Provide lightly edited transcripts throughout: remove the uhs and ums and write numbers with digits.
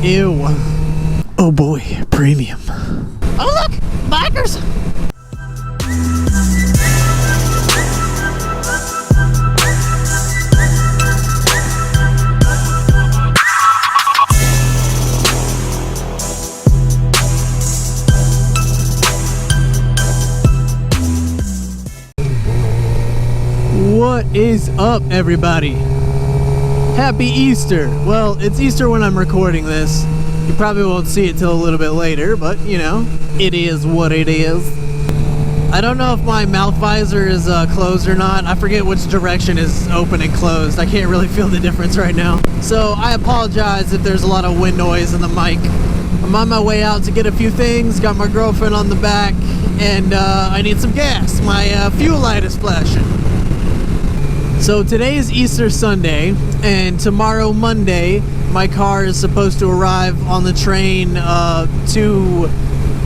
Ew. Oh boy, premium. Oh look, bikers! What is up, everybody? Happy Easter. Well, it's Easter when I'm recording this. You probably won't see it till a little bit later, but you know, it is what it is. I don't know if my mouth visor is closed or not. I forget which direction is open and closed. I can't really feel the difference right now. So I apologize if there's a lot of wind noise in the mic. I'm on my way out to get a few things. Got my girlfriend on the back, and I need some gas. My fuel light is flashing. So today is Easter Sunday, and tomorrow Monday, my car is supposed to arrive on the train to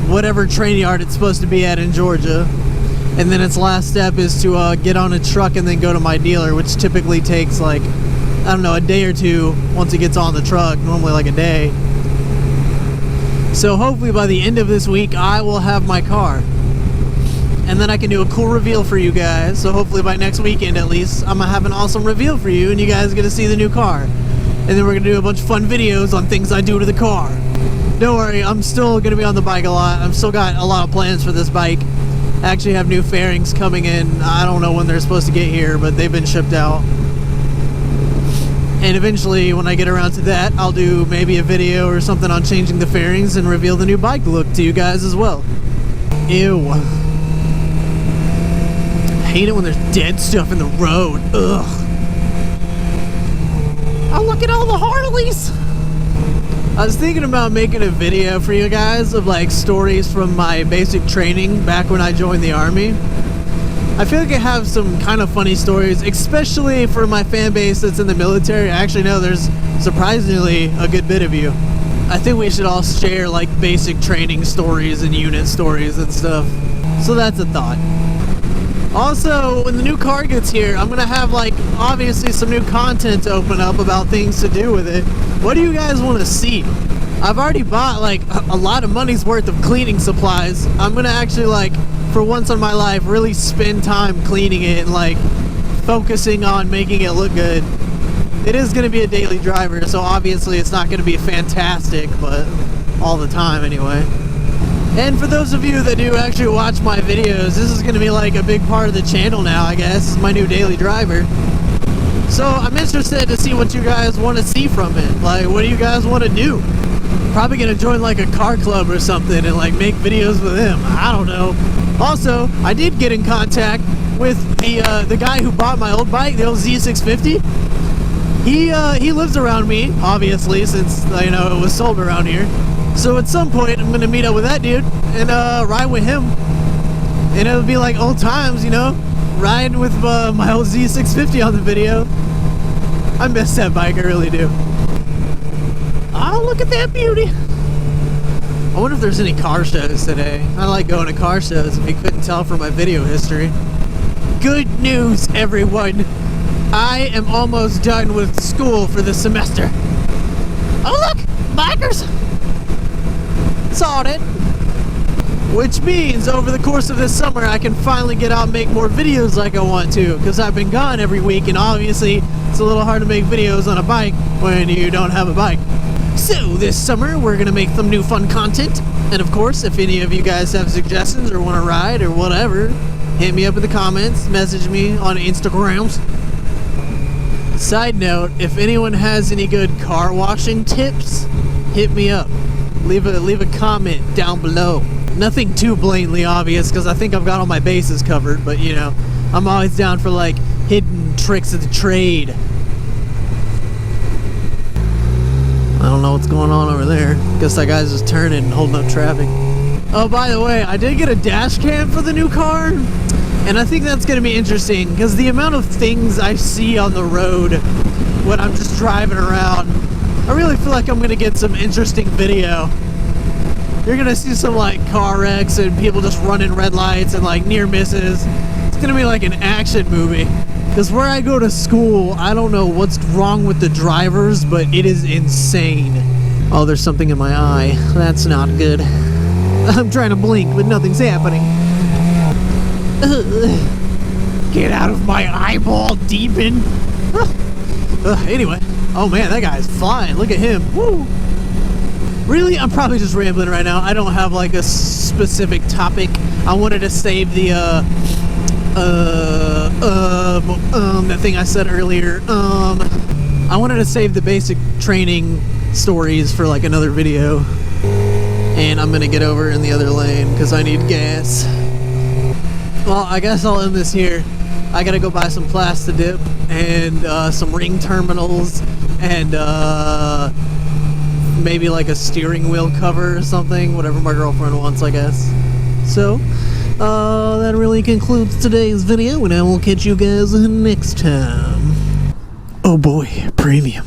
whatever train yard it's supposed to be at in Georgia. And then its last step is to get on a truck and then go to my dealer, which typically takes like, I don't know, a day or two once it gets on the truck, normally like a day. So hopefully by the end of this week, I will have my car. And then I can do a cool reveal for you guys. So hopefully by next weekend at least, I'm gonna have an awesome reveal for you and you guys get to see the new car. And then we're gonna do a bunch of fun videos on things I do to the car. Don't worry, I'm still gonna be on the bike a lot. I've still got a lot of plans for this bike. I actually have new fairings coming in. I don't know when they're supposed to get here, but they've been shipped out. And eventually, when I get around to that, I'll do maybe a video or something on changing the fairings and reveal the new bike look to you guys as well. Ew. I hate it when there's dead stuff in the road. Ugh. Oh, look at all the Harleys! I was thinking about making a video for you guys of like stories from my basic training back when I joined the army. I feel like I have some kind of funny stories, especially for my fan base that's in the military. I actually know there's surprisingly a good bit of you. I think we should all share like basic training stories and unit stories and stuff. So that's a thought. Also, when the new car gets here, I'm gonna have like obviously some new content to open up about things to do with it. What do you guys want to see? I've already bought like a lot of money's worth of cleaning supplies. I'm gonna actually like, for once in my life, really spend time cleaning it and like focusing on making it look good. It is gonna be a daily driver, so obviously it's not gonna be fantastic, but all the time anyway. And for those of you that do actually watch my videos, this is going to be like a big part of the channel now, I guess. It's my new daily driver. So I'm interested to see what you guys want to see from it. Like, what do you guys want to do? Probably going to join like a car club or something and like make videos with him. I don't know. Also, I did get in contact with the guy who bought my old bike, the old Z650. He lives around me, obviously, since you know it was sold around here. So at some point, I'm gonna meet up with that dude and ride with him, and it'll be like old times, you know, riding with my old Z650 on the video. I miss that bike, I really do. Oh, look at that beauty! I wonder if there's any car shows today. I like going to car shows if you couldn't tell from my video history. Good news, everyone! I am almost done with school for the semester. Oh look! Bikers! Saw it. Which means over the course of this summer I can finally get out and make more videos like I want to, because I've been gone every week and obviously it's a little hard to make videos on a bike when you don't have a bike. So this summer we're gonna make some new fun content, and of course if any of you guys have suggestions or want to ride or whatever, hit me up in the comments, message me on Instagrams. Side note, if anyone has any good car washing tips, hit me up. Leave a comment down below. Nothing too blatantly obvious because I think I've got all my bases covered, but you know, I'm always down for like hidden tricks of the trade. I don't know what's going on over there. Guess that guy's just turning and holding up traffic. Oh, by the way, I did get a dash cam for the new car, and I think that's going to be interesting because the amount of things I see on the road when I'm just driving around, I really feel like I'm gonna get some interesting video. You're gonna see some like car wrecks and people just running red lights and like near misses. It's gonna be like an action movie. Because where I go to school, I don't know what's wrong with the drivers, but it is insane. Oh, there's something in my eye. That's not good. I'm trying to blink, but nothing's happening. Get out of my eyeball, demon! Anyway. Oh man, that guy's flying. Look at him. Woo! Really? I'm probably just rambling right now. I don't have like a specific topic. I wanted to save the, that thing I said earlier. I wanted to save the basic training stories for like another video. And I'm gonna get over in the other lane because I need gas. Well, I guess I'll end this here. I gotta go buy some Plastidip and some ring terminals and maybe like a steering wheel cover or something, whatever my girlfriend wants, I guess. So, that really concludes today's video, and I will catch you guys next time. Oh boy, premium.